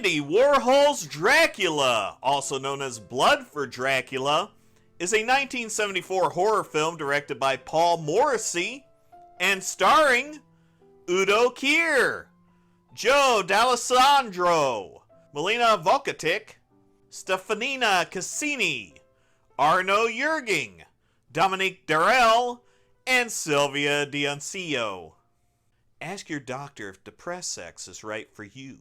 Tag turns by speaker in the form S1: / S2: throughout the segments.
S1: Andy Warhol's Dracula, also known as Blood for Dracula, is a 1974 horror film directed by Paul Morrissey and starring Udo Kier, Joe Dallesandro, Milena Vokotic, Stefania Casini, Arno Jurging, Dominique Darel, and Silvia Dionsio. Ask your doctor if depressed sex is right for you.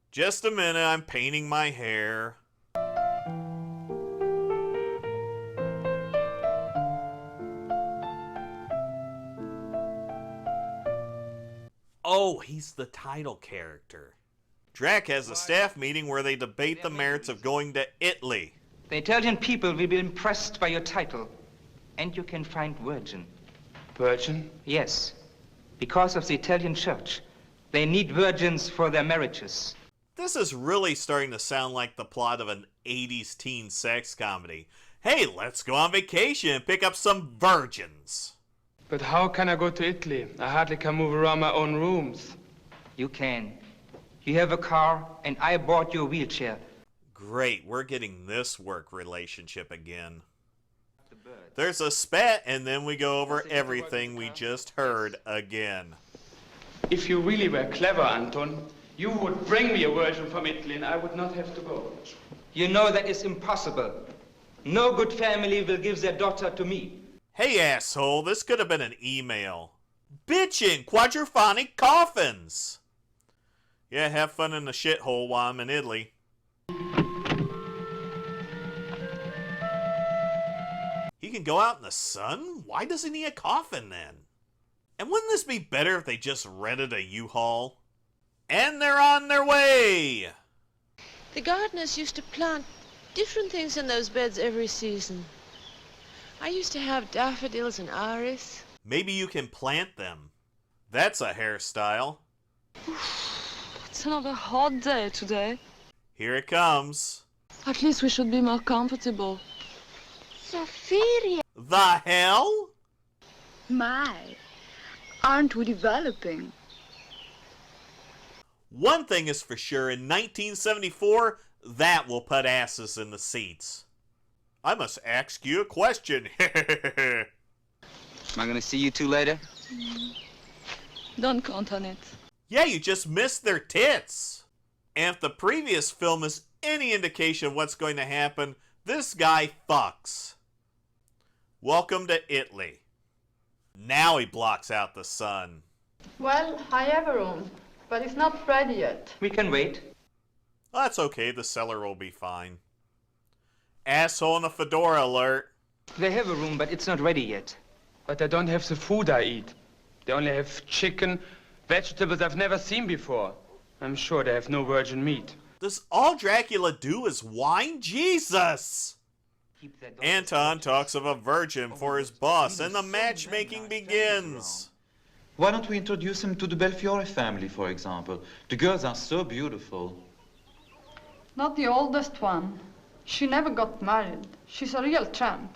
S1: Just a minute, I'm painting my hair. Oh, he's the title character. Drac has a staff meeting where they debate the merits of going to Italy.
S2: The Italian people will be impressed by your title, and you can find virgin.
S3: Virgin?
S2: Yes, because of the Italian church. They need virgins for their marriages.
S1: This is really starting to sound like the plot of an 80s teen sex comedy. Hey, let's go on vacation and pick up some virgins.
S3: But how can I go to Italy? I hardly can move around my own rooms.
S2: You can. You have a car, and I bought you a wheelchair.
S1: Great, we're getting this work relationship again. There's a spat, and then we go over everything we just heard again.
S3: If you really were clever, Anton, you would bring me a virgin from Italy and I would not have to go.
S2: You know that is impossible. No good family will give their daughter to me.
S1: Hey, asshole, this could have been an email. Bitchin' quadraphonic coffins! Yeah, have fun in the shithole while I'm in Italy. He can go out in the sun? Why does he need a coffin then? And wouldn't this be better if they just rented a U-Haul? And they're on their way!
S4: The gardeners used to plant different things in those beds every season. I used to have daffodils and iris.
S1: Maybe you can plant them. That's a hairstyle.
S5: It's another hot day today.
S1: Here it comes.
S5: At least we should be more comfortable.
S4: Sophia!
S1: The hell?
S5: My, aren't we developing?
S1: One thing is for sure, in 1974, that will put asses in the seats. I must ask you a question.
S2: Am I gonna see you two later?
S5: Don't count on it.
S1: Yeah, you just missed their tits. And if the previous film is any indication of what's going to happen, this guy fucks. Welcome to Italy. Now he blocks out the sun.
S6: Well, I have a room, but it's not ready yet.
S2: We can wait.
S1: Well, that's okay, the cellar will be fine. Asshole in a fedora alert.
S2: They have a room, but it's not ready yet.
S3: But they don't have the food I eat. They only have chicken, vegetables I've never seen before. I'm sure they have no virgin meat.
S1: Does all Dracula do is whine? Jesus! Anton talks of a virgin for his boss, and the matchmaking begins.
S7: Why don't we introduce him to the Belfiore family, for example? The girls are so beautiful.
S6: Not the oldest one. She never got married. She's a real tramp.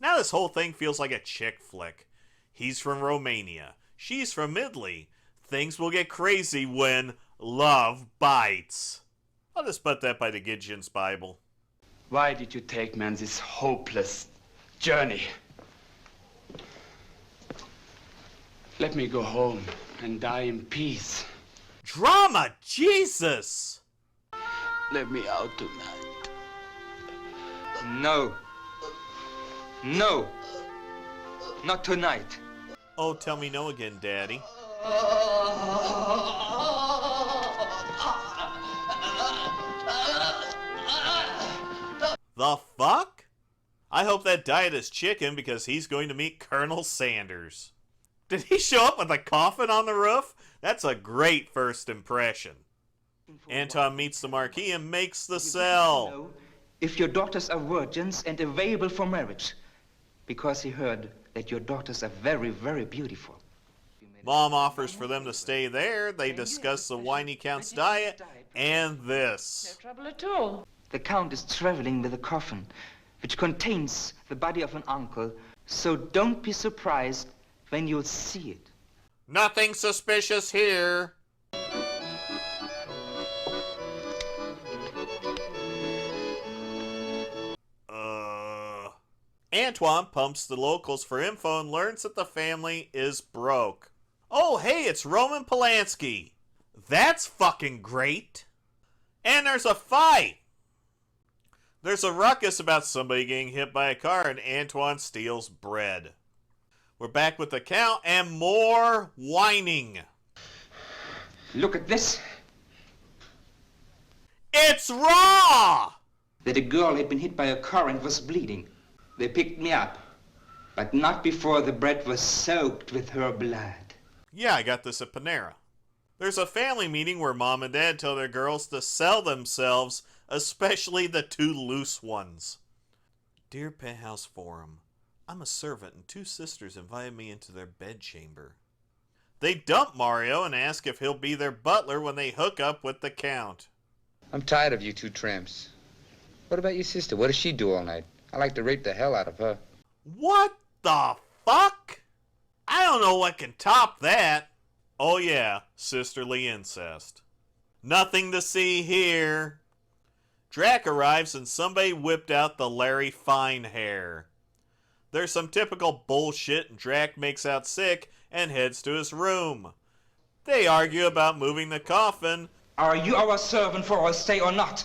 S1: Now this whole thing feels like a chick flick. He's from Romania. She's from Italy. Things will get crazy when love bites. I'll just put that by the Gideon's Bible.
S3: Why did you take me on this hopeless journey? Let me go home and die in peace.
S1: Drama! Jesus!
S3: Let me out tonight.
S2: No. No. Not tonight.
S1: Oh, tell me no again, Daddy. The fuck? I hope that diet is chicken because he's going to meet Colonel Sanders. Did he show up with a coffin on the roof? That's a great first impression. Anton meets the Marquis and makes the sell.
S2: If your daughters are virgins and available for marriage, because he heard that your daughters are very, very beautiful.
S1: Mom offers for them to stay there. They discuss the whiny Count's diet and this.
S4: No trouble at all.
S2: The Count is traveling with a coffin, which contains the body of an uncle, so don't be surprised when you'll see it.
S1: Nothing suspicious here. Antoine pumps the locals for info and learns that the family is broke. Oh, hey, it's Roman Polanski. That's fucking great. And there's a fight. There's a ruckus about somebody getting hit by a car, and Antoine steals bread. We're back with the Count and more whining.
S2: Look at this.
S1: It's raw!
S2: That a girl had been hit by a car and was bleeding. They picked me up, but not before the bread was soaked with her blood.
S1: Yeah, I got this at Panera. There's a family meeting where mom and dad tell their girls to sell themselves, especially the two loose ones. Dear Penthouse Forum, I'm a servant and two sisters invited me into their bedchamber. They dump Mario and ask if he'll be their butler when they hook up with the Count.
S8: I'm tired of you two tramps. What about your sister? What does she do all night? I like to rape the hell out of her.
S1: What the fuck? I don't know what can top that. Oh yeah, sisterly incest. Nothing to see here. Drac arrives and somebody whipped out the Larry Fine hair. There's some typical bullshit and Drac makes out sick and heads to his room. They argue about moving the coffin.
S2: Are you our servant for our stay or not?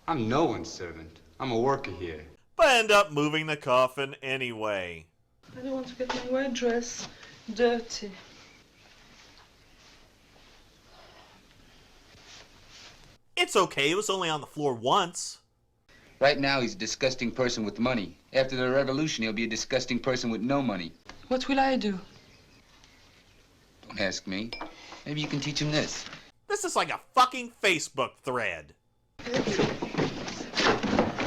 S8: I'm no one's servant. I'm a worker here.
S1: But end up moving the coffin anyway.
S5: I don't want to get my white dress dirty.
S1: It's okay, it was only on the floor once.
S8: Right now, he's a disgusting person with money. After the revolution, he'll be a disgusting person with no money.
S5: What will I do?
S8: Don't ask me. Maybe you can teach him this.
S1: This is like a fucking Facebook thread.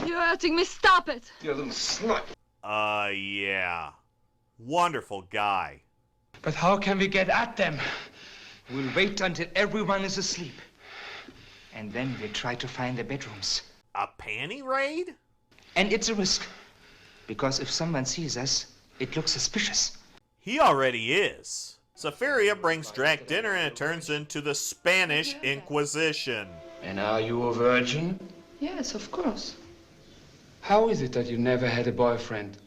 S5: You're hurting me. Stop it.
S8: You little slut.
S1: Yeah. Wonderful guy.
S3: But how can we get at them?
S2: We'll wait until everyone is asleep. And then we'll try to find the bedrooms.
S1: A panty raid?
S2: And it's a risk. Because if someone sees us, it looks suspicious.
S1: He already is. Safaria brings Drac dinner and it turns into the Spanish Inquisition.
S3: And are you a virgin?
S5: Yes, of course.
S3: How is it that you never had a boyfriend?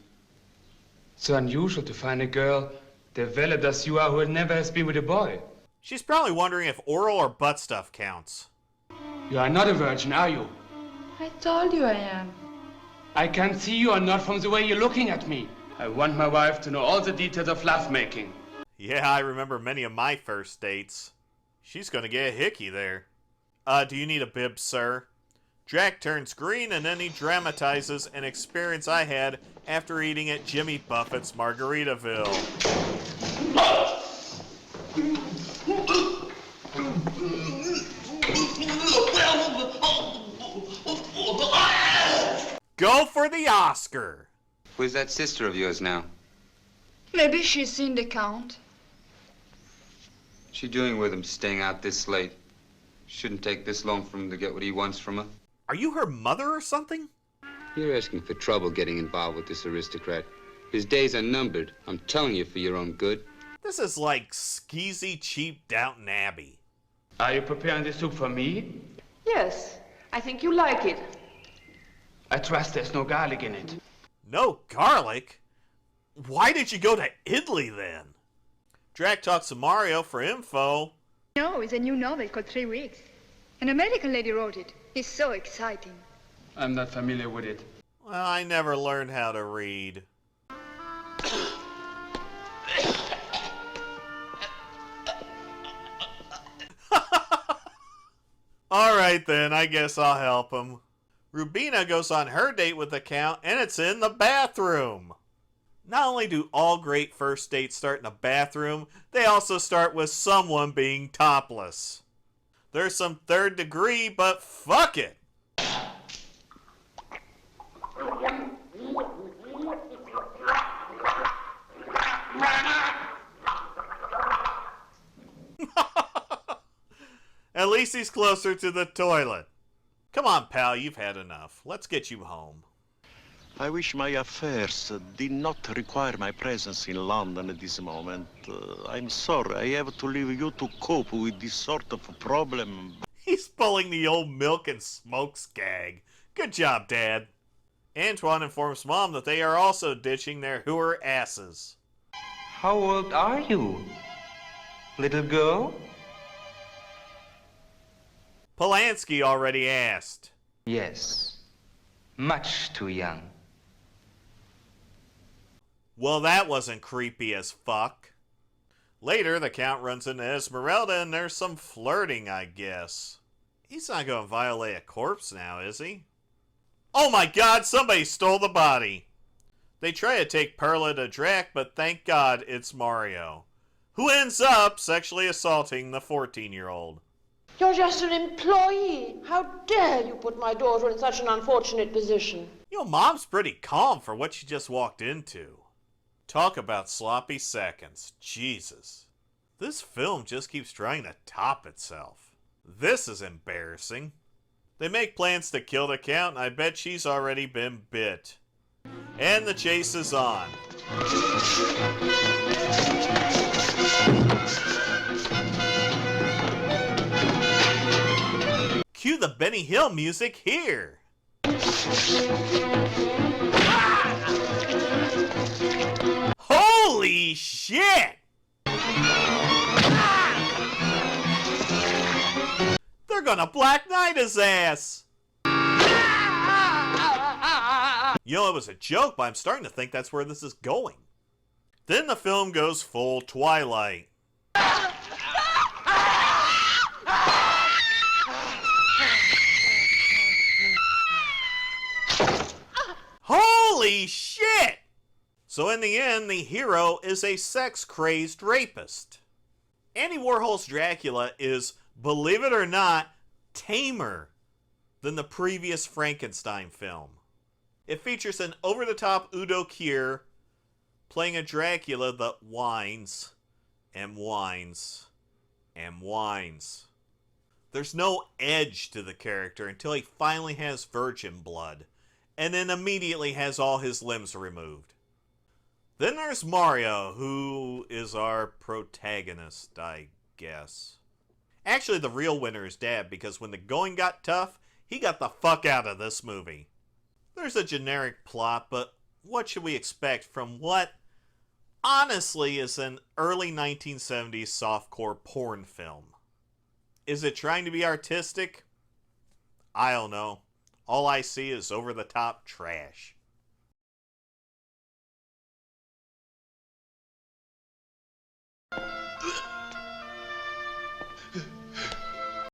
S3: So unusual to find a girl developed as you are who never has been with a boy.
S1: She's probably wondering if oral or butt stuff counts.
S3: You are not a virgin, are you?
S5: I told you I am.
S3: I can see you are not from the way you're looking at me. I want my wife to know all the details of lovemaking.
S1: Yeah, I remember many of my first dates. She's gonna get a hickey there. Do you need a bib, sir? Drac turns green and then he dramatizes an experience I had after eating at Jimmy Buffett's Margaritaville. Go for the Oscar!
S8: Where's that sister of yours now?
S6: Maybe she's seen the Count.
S8: What's she doing with him, staying out this late? Shouldn't take this long for him to get what he wants from her.
S1: Are you her mother or something?
S8: You're asking for trouble getting involved with this aristocrat. His days are numbered. I'm telling you for your own good.
S1: This is like skeezy, cheap Downton Abbey.
S3: Are you preparing the soup for me?
S4: Yes, I think you like it.
S3: I trust there's no garlic in it.
S1: No garlic? Why did you go to Italy then? Drac talks to Mario for info.
S9: No, it's a new novel called 3 Weeks. An American lady wrote it. It's so exciting.
S3: I'm not familiar with it.
S1: Well, I never learned how to read. Alright then, I guess I'll help him. Rubina goes on her date with the Count, and it's in the bathroom. Not only do all great first dates start in a bathroom, they also start with someone being topless. There's some third degree, but fuck it. At least he's closer to the toilet. Come on, pal, you've had enough. Let's get you home.
S10: I wish my affairs did not require my presence in London at this moment. I'm sorry, I have to leave you to cope with this sort of problem.
S1: He's pulling the old milk and smokes gag. Good job, Dad. Antoine informs Mom that they are also ditching their hooer asses.
S2: How old are you, little girl?
S1: Polanski already asked.
S2: Yes, much too young.
S1: Well, that wasn't creepy as fuck. Later, the Count runs into Esmeralda and there's some flirting, I guess. He's not going to violate a corpse now, is he? Oh my god, somebody stole the body! They try to take Perla to Drac, but thank God it's Mario, who ends up sexually assaulting the 14-year-old.
S4: You're just an employee. How dare you put my daughter in such an unfortunate position?
S1: You know, Mom's pretty calm for what she just walked into. Talk about sloppy seconds. Jesus. This film just keeps trying to top itself. This is embarrassing. They make plans to kill the Count, and I bet she's already been bit. And the chase is on. Cue the Benny Hill music here. Holy shit! They're gonna Black Knight his ass! You know, it was a joke, but I'm starting to think that's where this is going. Then the film goes full Twilight. Holy shit! So in the end, the hero is a sex-crazed rapist. Andy Warhol's Dracula is, believe it or not, tamer than the previous Frankenstein film. It features an over-the-top Udo Kier playing a Dracula that whines and whines and whines. There's no edge to the character until he finally has virgin blood, and then immediately has all his limbs removed. Then there's Mario, who is our protagonist, I guess. Actually, the real winner is Dad, because when the going got tough, he got the fuck out of this movie. There's a generic plot, but what should we expect from what, honestly, is an early 1970s softcore porn film? Is it trying to be artistic? I don't know. All I see is over-the-top trash.